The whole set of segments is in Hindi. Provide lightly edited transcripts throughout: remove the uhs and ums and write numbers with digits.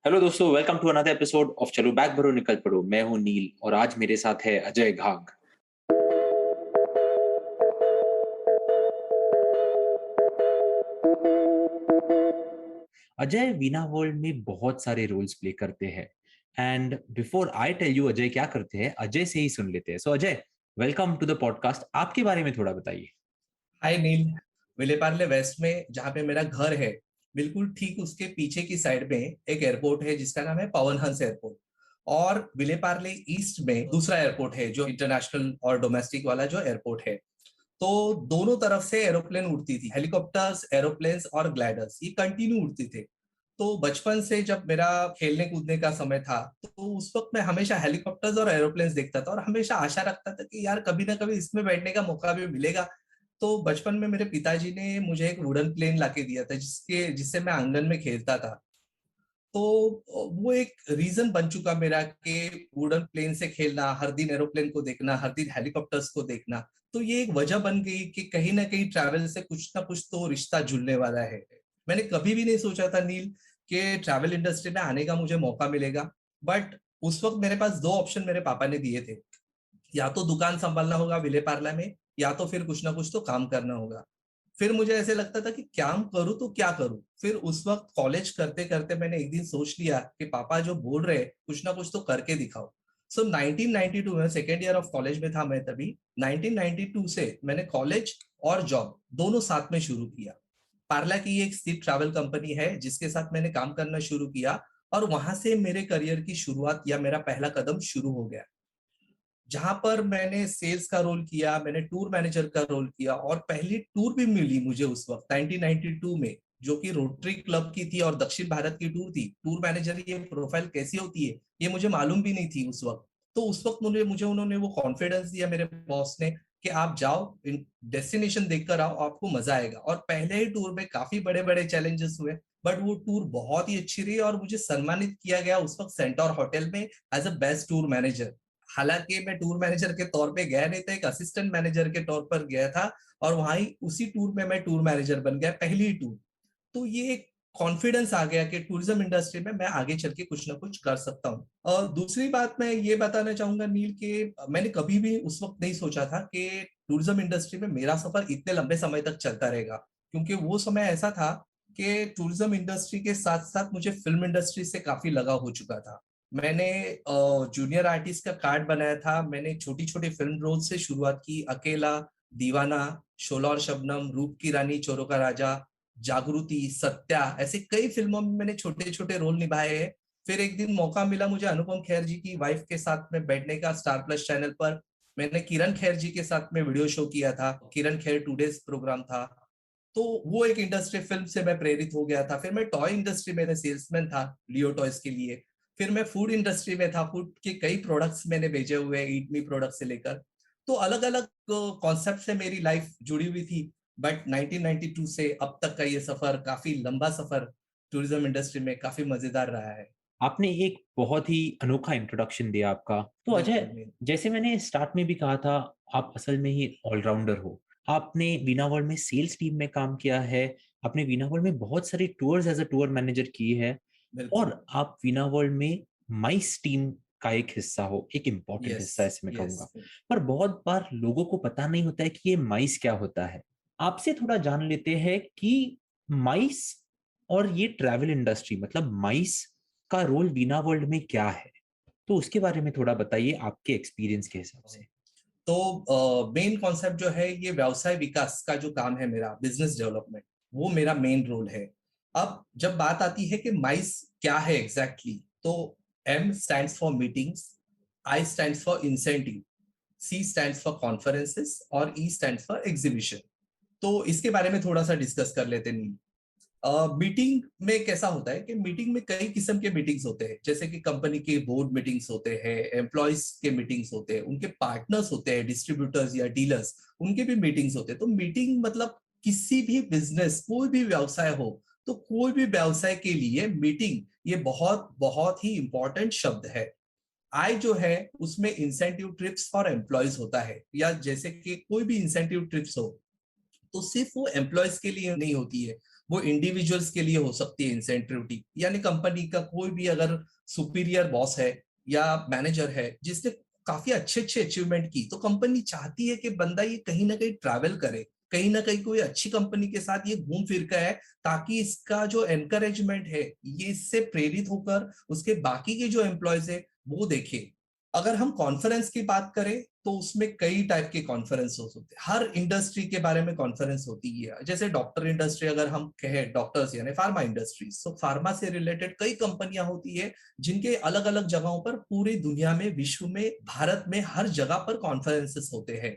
हेलो दोस्तों, welcome to another episode of चलो बैग भरो निकल पड़ो। मैं हूं नील और आज मेरे साथ है अजय घाग। अजय वीना वर्ल्ड में बहुत सारे रोल्स प्ले करते हैं and before I tell you Ajay क्या करते हैं, अजय से ही सुन लेते हैं। So Ajay, welcome to the podcast. आपके बारे में थोड़ा बताइए। हाय नील। विलेपार्ले वेस्ट में जहाँ पे मेरा घर है, बिल्कुल ठीक उसके पीछे की साइड में एक एयरपोर्ट है जिसका नाम है पवन हंस एयरपोर्ट। और विलेपार्ले ईस्ट में दूसरा एयरपोर्ट है जो इंटरनेशनल और डोमेस्टिक वाला जो एयरपोर्ट है। तो दोनों तरफ से एरोप्लेन उड़ती थी, हेलीकॉप्टर्स, एरोप्लेन्स और ग्लाइडर्स, ये कंटिन्यू उड़ती थे। तो बचपन से जब मेरा खेलने कूदने का समय था तो उस वक्त मैं हमेशा हेलीकॉप्टर्स और एरोप्लेन्स देखता था और हमेशा आशा रखता था कि यार कभी ना कभी इसमें बैठने का मौका भी मिलेगा। तो बचपन में मेरे पिताजी ने मुझे एक वुडन प्लेन लाके दिया था जिससे मैं आंगन में खेलता था। तो वो एक रीजन बन चुका मेरा कि वुडन प्लेन से खेलना, हर दिन एरोप्लेन को देखना, हर दिन हेलीकॉप्टर्स को देखना। तो ये एक वजह बन गई कि कहीं ना कहीं ट्रैवल से कुछ ना कुछ तो रिश्ता जुड़ने वाला है। मैंने कभी भी नहीं सोचा था नील कि ट्रैवल इंडस्ट्री में आने का मुझे मौका मिलेगा। बट उस वक्त मेरे पास दो ऑप्शन मेरे पापा ने दिए थे। या तो दुकान संभालना होगा विले पार्ला में, या तो फिर कुछ ना कुछ तो काम करना होगा। फिर मुझे ऐसे लगता था कि काम करूं तो क्या करूं। फिर उस वक्त कॉलेज करते करते मैंने एक दिन सोच लिया कि पापा जो बोल रहे कुछ ना कुछ तो करके दिखाओ। सो 1992 में सेकेंड ईयर ऑफ कॉलेज में था मैं तभी। 1992 से मैंने कॉलेज और जॉब दोनों साथ में शुरू किया। पार्ला की एक स्थिर ट्रैवल कंपनी है जिसके साथ मैंने काम करना शुरू किया। और वहां से मेरे करियर की शुरुआत या मेरा पहला कदम शुरू हो गया, जहां पर मैंने सेल्स का रोल किया, मैंने टूर मैनेजर का रोल किया और पहली टूर भी मिली मुझे उस वक्त 1992 में, जो कि रोटरी क्लब की थी और दक्षिण भारत की टूर थी। टूर मैनेजर ये प्रोफाइल कैसी होती है ये मुझे मालूम भी नहीं थी उस वक्त। तो उस वक्त मुझे मुझे उन्होंने वो कॉन्फिडेंस दिया, मेरे बॉस ने, कि आप जाओ, डेस्टिनेशन देखकर आओ, आपको मजा आएगा। और पहले ही टूर में काफी बड़े बड़े चैलेंजेस हुए, बट वो टूर बहुत ही अच्छी रही और मुझे सम्मानित किया गया उस वक्त सेंटोर होटल में as a best tour manager. हालांकि मैं टूर मैनेजर के तौर पे गया नहीं था, एक असिस्टेंट मैनेजर के तौर पर गया था। और वहां उसी टूर में मैं टूर मैनेजर बन गया, पहली टूर। तो ये एक कॉन्फिडेंस आ गया कि टूरिज्म इंडस्ट्री में मैं आगे चल के कुछ ना कुछ कर सकता हूँ। और दूसरी बात मैं ये बताना चाहूंगा नील कि मैंने कभी भी उस वक्त नहीं सोचा था कि टूरिज्म इंडस्ट्री में मेरा सफर इतने लंबे समय तक चलता रहेगा। क्योंकि वो समय ऐसा था कि टूरिज्म इंडस्ट्री के साथ साथ मुझे फिल्म इंडस्ट्री से काफी लगाव हो चुका था। मैंने जूनियर आर्टिस्ट का कार्ड बनाया था, मैंने छोटी छोटी फिल्म रोल से शुरुआत की, अकेला, दीवाना, शोला और शबनम, रूप की रानी, चोरों का राजा, जागृति, सत्या, ऐसे कई फिल्मों में मैंने छोटे छोटे रोल निभाए हैं। फिर एक दिन मौका मिला मुझे अनुपम खेर जी की वाइफ के साथ में बैठने का स्टार प्लस चैनल पर। मैंने किरण खेर जी के साथ में वीडियो शो किया था, किरण खेर टूडेज प्रोग्राम था। तो वो एक इंडस्ट्री फिल्म से मैं प्रेरित हो गया था। फिर मैं टॉय इंडस्ट्री में सेल्समैन था लियो टॉयज के लिए। फिर मैं फूड इंडस्ट्री में था, फूड के कई प्रोडक्ट्स मैंने भेजे हुए हैं, ईट मी प्रोडक्ट से लेकर। तो अलग अलग कॉन्सेप्ट से मेरी लाइफ जुड़ी हुई थी। बट 1992 से अब तक का ये सफर, काफी लंबा सफर, टूरिज्म इंडस्ट्री में काफी मजेदार रहा है। आपने एक बहुत ही अनोखा इंट्रोडक्शन दिया आपका। तो बिल्कुल अजय, नहीं। जैसे मैंने स्टार्ट में भी कहा था, आप असल में ही ऑलराउंडर हो। आपने वीना वर्ल्ड में सेल्स टीम में काम किया है, आपने वीना वर्ल्ड में बहुत सारी tours as a tour manager की है, बिल्कुल। और आप वीना वर्ल्ड में माइस टीम का एक हिस्सा हो, एक इम्पॉर्टेंट यस। हिस्सा ऐसे मैं यस। कहूंगा। पर बहुत बार लोगों को पता नहीं होता है कि ये माइस क्या होता है। आपसे थोड़ा जान लेते हैं कि माइस और ये ट्रैवल इंडस्ट्री, मतलब माइस का रोल वीना वर्ल्ड में क्या है। तो उसके बारे में थोड़ा बताइए आपके एक्सपीरियंस के हिसाब से। तो मेन कॉन्सेप्ट जो है, ये व्यवसाय विकास का जो काम है मेरा, बिजनेस डेवलपमेंट, वो मेरा मेन रोल है। अब जब बात आती है कि माइस क्या है एग्जैक्टली तो M stands for meetings, I stands for incentive, C stands for conferences और ई स्टैंड्स फॉर एग्जीबिशन। तो इसके बारे में थोड़ा सा डिस्कस कर लेते हैं। मीटिंग में कैसा होता है कि मीटिंग में कई किस्म के मीटिंग्स होते हैं, जैसे कि कंपनी के बोर्ड मीटिंग्स होते हैं, एम्प्लॉयज के मीटिंग्स होते हैं, उनके पार्टनर्स होते हैं, डिस्ट्रीब्यूटर्स या डीलर्स, उनके भी मीटिंग्स होते हैं। तो मीटिंग मतलब किसी भी बिजनेस, कोई भी व्यवसाय हो, तो कोई भी व्यवसाय के लिए मीटिंग ये बहुत बहुत ही इंपॉर्टेंट शब्द है। आई जो है उसमें इंसेंटिव ट्रिप्स फॉर एम्प्लॉयज होता है, या जैसे कि कोई भी इंसेंटिव ट्रिप्स हो तो सिर्फ वो एम्प्लॉयज के लिए नहीं होती है, वो इंडिविजुअल्स के लिए हो सकती है इंसेंटिविटी, यानी कंपनी का कोई भी अगर सुपीरियर बॉस है या मैनेजर है जिसने काफी अच्छे अच्छे अचीवमेंट की, तो कंपनी चाहती है कि बंदा ये कहीं ना कहीं ट्रैवल करे, कहीं ना कहीं कोई अच्छी कंपनी के साथ ये घूम फिर का है, ताकि इसका जो एनकरेजमेंट है ये इससे प्रेरित होकर उसके बाकी के जो एम्प्लॉयज है वो देखे। अगर हम कॉन्फ्रेंस की बात करें तो उसमें कई टाइप के कॉन्फ्रेंस होते हैं, हर इंडस्ट्री के बारे में कॉन्फ्रेंस होती है। जैसे डॉक्टर इंडस्ट्री अगर हम कहें, डॉक्टर्स यानी फार्मा इंडस्ट्री, तो फार्मा से रिलेटेड कई कंपनियां होती है जिनके अलग अलग जगहों पर पूरी दुनिया में, विश्व में, भारत में हर जगह पर कॉन्फ्रेंसेस होते हैं।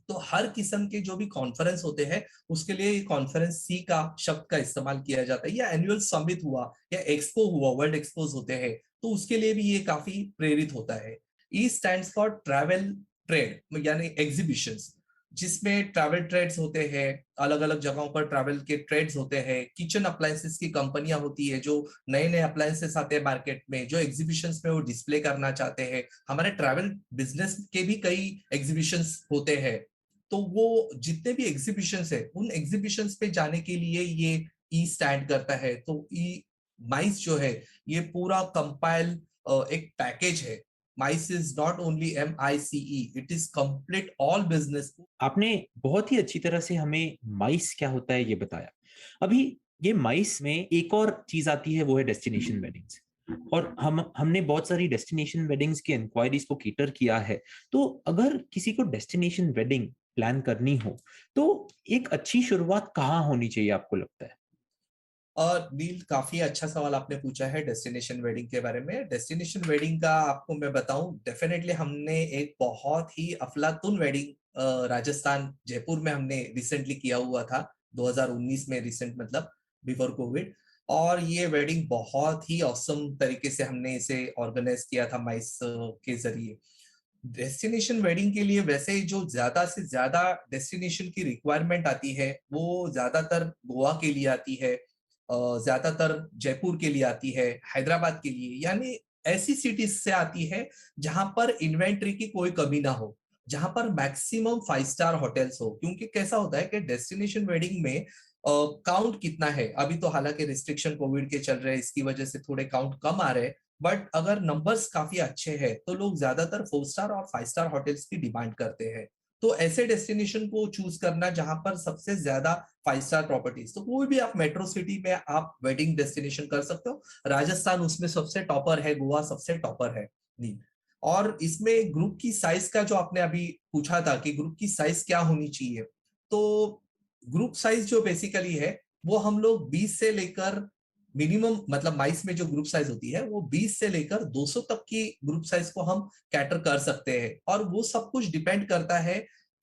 तो हर किस्म के जो भी कॉन्फ्रेंस होते हैं उसके लिए कॉन्फ्रेंस सी का शब्द का इस्तेमाल किया जाता है, या एनुअल समिट हुआ या एक्सपो हुआ, वर्ल्ड एक्सपोज होते हैं, तो उसके लिए भी ये काफी प्रेरित होता है। ई स्टैंड्स फॉर ट्रैवल ट्रेड यानी एग्जीबिशंस, जिसमें ट्रैवल ट्रेड्स होते हैं, अलग अलग जगहों पर ट्रैवल के ट्रेड्स होते हैं। किचन अप्लायंसेस की कंपनियां होती है जो नए नए अप्लायंसेस आते हैं मार्केट में, जो एग्जीबिशंस में वो डिस्प्ले करना चाहते हैं। हमारे ट्रैवल बिजनेस के भी कई एग्जीबिशंस होते हैं। तो वो जितने भी एग्जीबिशंस है उन एग्जीबिशंस पे जाने के लिए ये ई स्टैंड करता है। तो ई माइस जो है ये पूरा कंपाइल एक पैकेज है। MICE is not only MICE, it is complete all business. आपने बहुत ही अच्छी तरह से हमें माइस क्या होता है ये बताया। अभी ये माइस में एक और चीज आती है, वो है डेस्टिनेशन वेडिंग्स। और हमने बहुत सारी डेस्टिनेशन वेडिंग्स की इंक्वायरीज को केटर किया है। तो अगर किसी को डेस्टिनेशन वेडिंग प्लान करनी हो तो एक अच्छी शुरुआत कहाँ होनी चाहिए आपको लगता है? और नील, काफी अच्छा सवाल आपने पूछा है डेस्टिनेशन वेडिंग के बारे में। डेस्टिनेशन वेडिंग का आपको मैं बताऊं, डेफिनेटली हमने एक बहुत ही अफलातून वेडिंग राजस्थान जयपुर में हमने रिसेंटली किया हुआ था, 2019 में, रिसेंट मतलब बिफोर कोविड। और ये वेडिंग बहुत ही औसम तरीके से हमने इसे ऑर्गेनाइज किया था माइस के जरिए। डेस्टिनेशन वेडिंग के लिए वैसे जो ज्यादा से ज्यादा डेस्टिनेशन की रिक्वायरमेंट आती है वो ज्यादातर गोवा के लिए आती है, ज्यादातर जयपुर के लिए आती है, हैदराबाद के लिए, यानी ऐसी सिटीज से आती है जहां पर इन्वेंट्री की कोई कमी ना हो, जहां पर मैक्सिमम 5 स्टार होटल्स हो। क्योंकि कैसा होता है कि डेस्टिनेशन वेडिंग में काउंट कितना है, अभी तो हालांकि रिस्ट्रिक्शन कोविड के चल रहे हैं, इसकी वजह से थोड़े काउंट कम आ रहे हैं, बट अगर नंबर्स काफी अच्छे हैं तो लोग ज्यादातर 4 स्टार और 5 स्टार होटल्स की डिमांड करते हैं। तो ऐसे डेस्टिनेशन को चूज करना जहां पर सबसे ज्यादा 5 स्टार प्रॉपर्टीज, तो कोई भी आप मेट्रो सिटी में आप वेडिंग डेस्टिनेशन कर सकते हो। राजस्थान उसमें सबसे टॉपर है, गोवा सबसे टॉपर है। नहीं, और इसमें ग्रुप की साइज का जो आपने अभी पूछा था कि ग्रुप की साइज क्या होनी चाहिए, तो ग्रुप साइज जो बेसिकली है वो हम लोग 20 से लेकर मिनिमम, मतलब माइस में जो ग्रुप साइज होती है वो 20 से लेकर 200 तक की ग्रुप साइज को हम कैटर कर सकते हैं। और वो सब कुछ डिपेंड करता है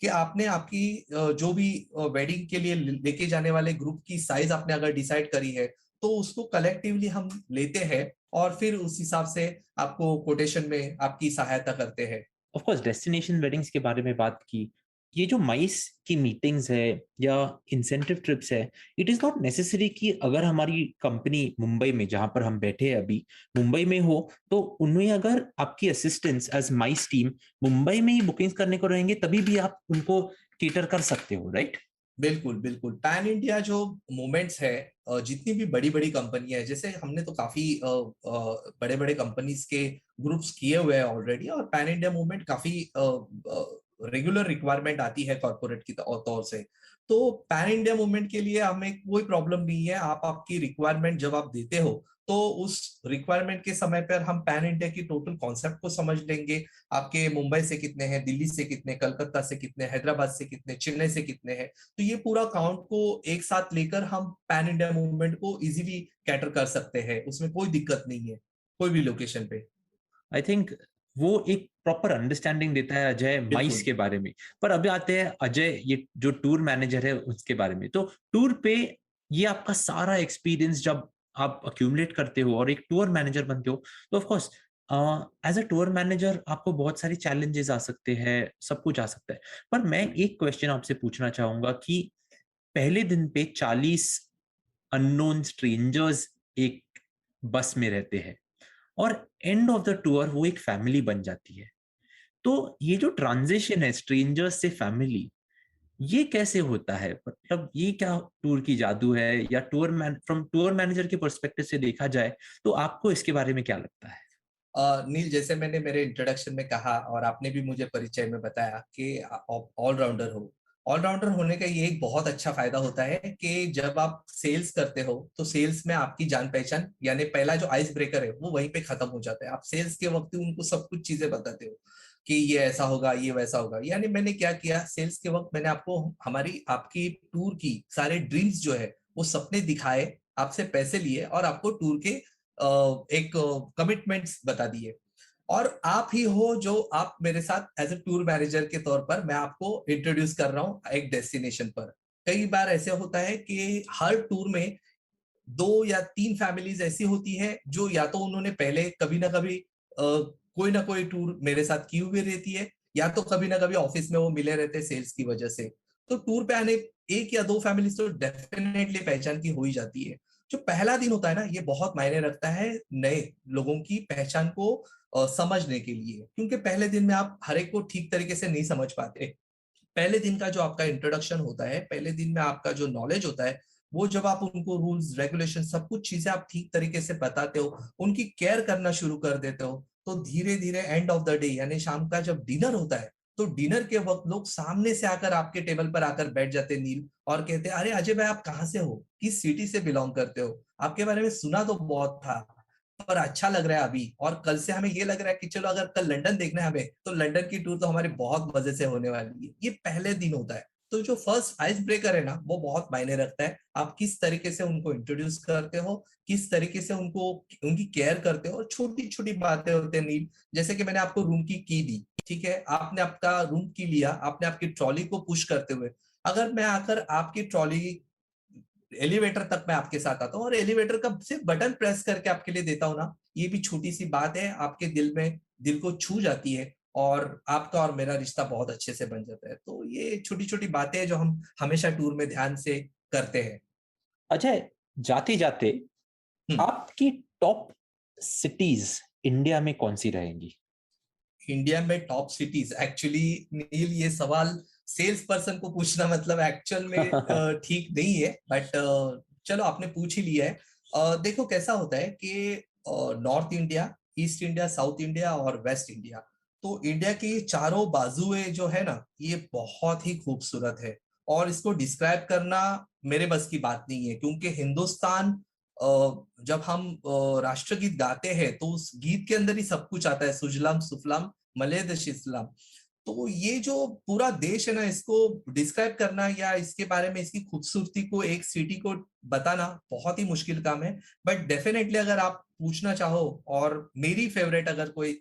कि आपने आपकी जो भी वेडिंग के लिए लेके जाने वाले ग्रुप की साइज आपने अगर डिसाइड करी है तो उसको कलेक्टिवली हम लेते हैं और फिर उस हिसाब से आपको कोटेशन में आपकी सहायता करते हैं। ऑफ कोर्स डेस्टिनेशन वेडिंग्स के बारे में बात की। ये जो माइस की मीटिंग्स है या इंसेंटिव ट्रिप्स है, इट इज नॉट नेसेसरी कि अगर हमारी कंपनी मुंबई में, जहां पर हम बैठे हैं अभी, मुंबई में हो, तो उनमें अगर आपकी असिस्टेंट्स एज माइस टीम मुंबई में ही बुकिंग्स करने को रहेंगे तभी भी आप उनको केटर कर सकते हो, राइट? बिल्कुल बिल्कुल, पैन इंडिया जो मूवमेंट्स है, जितनी भी बड़ी बड़ी कंपनियां है, जैसे हमने तो काफी बड़े बड़े कंपनीज के ग्रुप्स किए हुए हैं ऑलरेडी, और पैन इंडिया मूवमेंट काफी रेगुलर रिक्वायरमेंट आती है कॉर्पोरेट की तौर से। तो पैन इंडिया मूवमेंट के लिए हमें कोई प्रॉब्लम नहीं है, आप आपकी रिक्वायरमेंट जब आप देते हो तो उस रिक्वायरमेंट के समय पर हम पैन इंडिया की टोटल कॉन्सेप्ट को समझ लेंगे। आपके मुंबई से कितने हैं, दिल्ली से कितने, कलकत्ता से कितने, हैदराबाद से कितने, चेन्नई से कितने हैं, तो ये पूरा काउंट को एक साथ लेकर हम पैन इंडिया मूवमेंट को इजीली कैटर कर सकते हैं, उसमें कोई दिक्कत नहीं है कोई भी लोकेशन पे। आई थिंक वो एक प्रॉपर अंडरस्टैंडिंग देता है अजय माइस बिल्कुल। के बारे में। पर अभी आते हैं अजय, ये जो टूर मैनेजर है उसके बारे में। तो टूर पे ये आपका सारा एक्सपीरियंस जब आप अक्यूमुलेट करते हो और एक टूर मैनेजर बनते हो, तो of course as a tour manager आपको बहुत सारी चैलेंजेस आ सकते हैं, सब कुछ आ सकता है। पर मैं एक क्वेश्चन आपसे पूछना चाहूंगा कि पहले दिन पे 40 अननोन स्ट्रेंजर्स एक बस में रहते हैं और एंड ऑफ द टूर वो एक फैमिली बन जाती है। तो ये जो ट्रांजिशन है स्ट्रेंजर्स से फैमिली, ये कैसे होता है, मतलब ये क्या टूर की जादू है, या टूर मैनेजर के पर्सपेक्टिव से देखा जाए तो आपको इसके बारे में क्या लगता है? नील, जैसे मैंने मेरे इंट्रोडक्शन में कहा और आपने भी मुझे परिचय में बताया कि ऑलराउंडर हो। ऑलराउंडर होने का ये एक बहुत अच्छा फायदा होता है कि जब आप सेल्स करते हो तो सेल्स में आपकी जान पहचान, यानी पहला जो आइस ब्रेकर है वो वहीं पे खत्म हो जाता है। आप सेल्स के वक्त ही उनको सब कुछ चीजें बताते हो कि ये ऐसा होगा, ये वैसा होगा। यानी मैंने क्या किया, सेल्स के वक्त मैंने आपको हमारी आपकी टूर की सारे ड्रीम्स जो है वो सपने दिखाए, आपसे पैसे लिए और आपको टूर के एक कमिटमेंट्स बता दिए। और आप ही हो जो आप मेरे साथ एज ए टूर मैनेजर के तौर पर मैं आपको इंट्रोड्यूस कर रहा हूँ एक डेस्टिनेशन पर। कई बार ऐसे होता है कि हर टूर में 2 या 3 फैमिलीज ऐसी होती है जो या तो उन्होंने पहले कभी ना कभी कोई ना कोई टूर मेरे साथ की हुई रहती है, या तो कभी ना कभी ऑफिस में वो मिले रहते हैं सेल्स की वजह से। तो टूर पे आने 1 या 2 फैमिलीज तो डेफिनेटली पहचान की हो ही जाती है। जो पहला दिन होता है ना, ये बहुत मायने रखता है नए लोगों की पहचान को समझने के लिए, क्योंकि पहले दिन में आप हर एक को ठीक तरीके से नहीं समझ पाते। पहले दिन का जो आपका इंट्रोडक्शन होता है, पहले दिन में आपका जो नॉलेज होता है, वो जब आप उनको रूल्स रेगुलेशन सब कुछ चीजें आप ठीक तरीके से बताते हो, उनकी केयर करना शुरू कर देते हो, तो धीरे धीरे एंड ऑफ द डे यानी शाम का जब डिनर होता है, तो डिनर के वक्त लोग सामने से आकर आपके टेबल पर आकर बैठ जाते नील, और कहते हैं, अरे अजय भाई आप कहाँ से हो, किस सिटी से बिलोंग करते हो, आपके बारे में सुना तो बहुत था पर अच्छा लग रहा है अभी, और कल से हमें ये लग रहा है कि चलो अगर कल लंदन देखना है हमें, तो लंदन की टूर तो हमारी बहुत मजे से होने वाली है। ये पहले दिन होता है। तो जो फर्स्ट आइस ब्रेकर है ना, वो बहुत मायने रखता है। आप किस तरीके से उनको इंट्रोड्यूस करते हो, किस तरीके से उनको उनकी केयर करते हो, और छोटी छोटी बातें होते हैं नील। जैसे कि मैंने आपको रूम की दी, ठीक है, आपने आपका रूम की लिया, आपने आपकी ट्रॉली को पुश करते हुए, अगर मैं आकर आपकी ट्रॉली एलिवेटर तक मैं आपके साथ आता हूँ और एलिवेटर का सिर्फ बटन प्रेस करके आपके लिए देता हूँ ना, ये भी छोटी सी बात है, आपके दिल को छू जाती है, और आपका और मेरा रिश्ता बहुत अच्छे से बन जाता है। तो ये छोटी छोटी बातें हैं जो हम हमेशा टूर में ध्यान से करते हैं। अजय, जाते जाते हम्म। आपकी टॉप सिटीज इंडिया में कौन सी रहेंगी? इंडिया में टॉप सिटीज, एक्चुअली नील ये सवाल सेल्स पर्सन को पूछना मतलब एक्चुअल में ठीक नहीं है, बट चलो आपने पूछ ही लिया है। देखो कैसा होता है कि north India, east India, south India और वेस्ट इंडिया, तो इंडिया की चारों बाजुएं जो है ना, ये बहुत ही खूबसूरत है। और इसको डिस्क्राइब करना मेरे बस की बात नहीं है, क्योंकि हिंदुस्तान जब हम राष्ट्रगीत गाते हैं तो उस गीत के अंदर ही सब कुछ आता है, सुजलाम सुफलाम मलेद शिसलाम। तो ये जो पूरा देश है ना, इसको डिस्क्राइब करना या इसके बारे में इसकी खूबसूरती को एक सिटी को बताना बहुत ही मुश्किल काम है। बट डेफिनेटली अगर आप पूछना चाहो और मेरी फेवरेट अगर कोई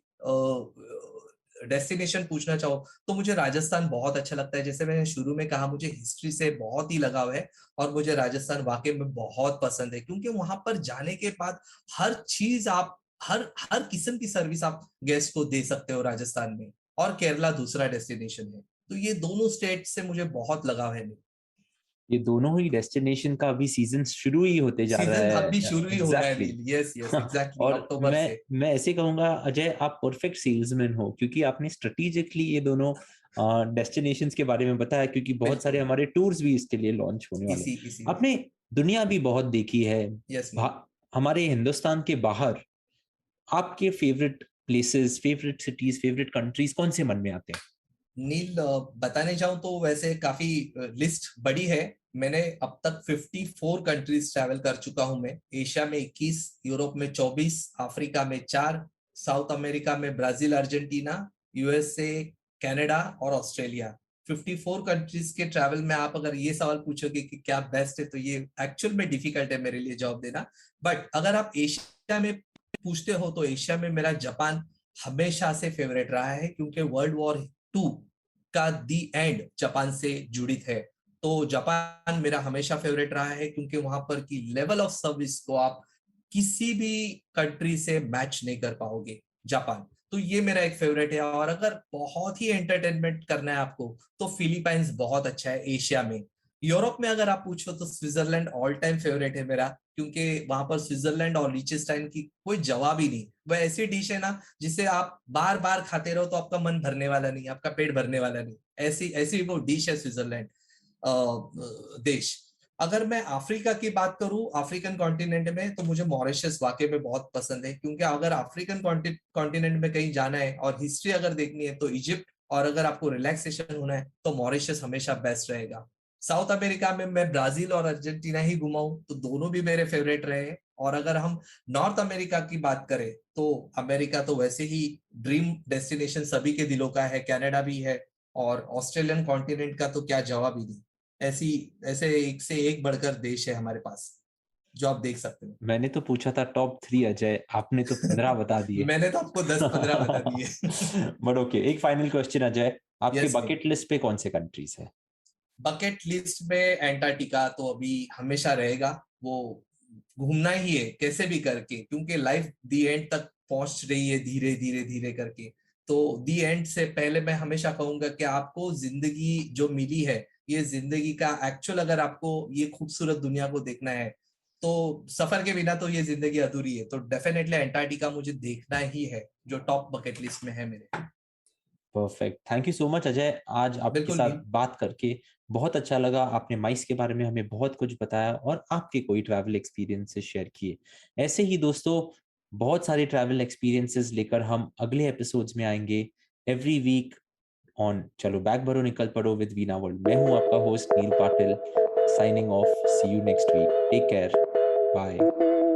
डेस्टिनेशन पूछना चाहो, तो मुझे राजस्थान बहुत अच्छा लगता है। जैसे मैंने शुरू में कहा, मुझे हिस्ट्री से बहुत ही लगाव है, और मुझे राजस्थान वाकई में बहुत पसंद है, क्योंकि वहां पर जाने के बाद हर चीज आप हर हर किस्म की सर्विस आप गेस्ट को दे सकते हो राजस्थान में। और केरला दूसरा डेस्टिनेशन है। तो ये दोनों स्टेट से मुझे बहुत लगाव है। ये दोनों ही डेस्टिनेशन का अभी सीजन शुरू ही होते जा रहा सीजन अब भी है। शुरू ही होना है एग्जैक्टली। नील, यस यस एग्जैक्टली, और अक्टूबर मैं से। मैं ऐसे कहूंगा अजय, आप परफेक्ट सेल्समैन हो, क्योंकि आपने स्ट्रेटेजिकली ये दोनों डेस्टिनेशंस के बारे में बताया, क्योंकि बहुत सारे बिल्कुल। हमारे टूर्स भी इसके लिए लॉन्च होने वाले इसी हैं। इसीलिए। आपने दुनिया भी बहुत देखी है। यस नील। हमारे हिंदुस्तान के बाहर आपके favourite places, favourite cities, favourite countries कौन से मन में आते हैं? नील, बताने जाऊं तो वैसे काफी लिस्ट बड़ी है। मैंने अब तक 54 कंट्रीज ट्रैवल कर चुका हूं मैं। एशिया में 21, यूरोप में 24, अफ्रीका में 4, साउथ अमेरिका में ब्राजील, अर्जेंटीना, यूएसए, कनाडा और ऑस्ट्रेलिया। 54 कंट्रीज के ट्रैवल में आप अगर ये सवाल पूछोगे कि क्या बेस्ट है, तो ये एक्चुअल में डिफिकल्ट है मेरे लिए जवाब देना। बट अगर आप एशिया में पूछते हो, तो एशिया में मेरा जापान हमेशा से फेवरेट रहा है, क्योंकि वर्ल्ड वॉर 2 का दी एंड जापान से जुड़ित है। तो जापान मेरा हमेशा फेवरेट रहा है, क्योंकि वहां पर की लेवल ऑफ सर्विस को आप किसी भी कंट्री से मैच नहीं कर पाओगे, जापान। तो ये मेरा एक फेवरेट है। और अगर बहुत ही एंटरटेनमेंट करना है आपको, तो फिलीपाइंस बहुत अच्छा है एशिया में। यूरोप में अगर आप पूछो, तो स्विट्जरलैंड ऑल टाइम फेवरेट है मेरा, क्योंकि वहां पर स्विट्जरलैंड और लिechtenstein की कोई जवाब ही नहीं। वह ऐसी डिश है ना, जिसे आप बार बार खाते रहो तो आपका मन भरने वाला नहीं, आपका पेट भरने वाला नहीं। ऐसी ऐसी वो डिश है स्विट्जरलैंड। देश। अगर मैं अफ्रीका की बात करूं, अफ्रीकन कॉन्टिनेंट में, तो मुझे मॉरिशस वाकई में बहुत पसंद है, क्योंकि अगर अफ्रीकन कॉन्टिनेंट में कहीं जाना है और हिस्ट्री अगर देखनी है तो इजिप्ट, और अगर आपको रिलैक्सेशन होना है तो मॉरिशस हमेशा बेस्ट रहेगा। साउथ अमेरिका में मैं ब्राजील और अर्जेंटीना ही घुमा हूं, तो दोनों भी मेरे फेवरेट रहे हैं। और अगर हम नॉर्थ अमेरिका की बात करें तो अमेरिका तो वैसे ही ड्रीम डेस्टिनेशन सभी के दिलों का है, कनाडा भी है, और ऑस्ट्रेलियन कॉन्टिनेंट का तो क्या जवाब ही नहीं। ऐसी ऐसे एक से एक बढ़कर देश है हमारे पास जो आप देख सकते हो। मैंने तो पूछा था टॉप 3 अजय, आपने तो 15 बता दिए। मैंने तो आपको 10-15 बता दिए। बट ओके, एक फाइनल क्वेश्चन अजय, आपके यस भाई। बकेट लिस्ट पे कौन से कंट्रीज है? बकेट लिस्ट में एंटार्क्टिका तो अभी हमेशा रहेगा। वो घूमना ही है कैसे भी करके, क्योंकि लाइफ दी एंड तक पहुंच रही है धीरे धीरे धीरे करके। तो दी एंड से पहले मैं हमेशा कहूंगा कि आपको जिंदगी जो मिली है, ये जिंदगी का एक्चुअल, अगर आपको ये खूबसूरत दुनिया को देखना है तो सफर के बिना तो ये जिंदगी अधूरी है। तो डेफिनेटली एंटार्क्टिका मुझे देखना ही है, जो टॉप बकेट लिस्ट में है मेरे। Perfect, thank you so much Ajay, आज आपके बिल्कुल साथ भी। बात करके बहुत अच्छा लगा। आपने माइस के बारे में हमें बहुत कुछ बताया और आपके कोई ट्रैवल एक्सपीरियंसेस शेयर किए। ऐसे ही दोस्तों बहुत सारे ट्रैवल एक्सपीरियंसेस लेकर हम अगले एपिसोड्स में आएंगे एवरी वीक ऑन चलो बैग भरो निकल पड़ो विद वीना वर्ल्ड। मैं हूं आपका host Neel Patil, signing off, see you next week, take care, bye.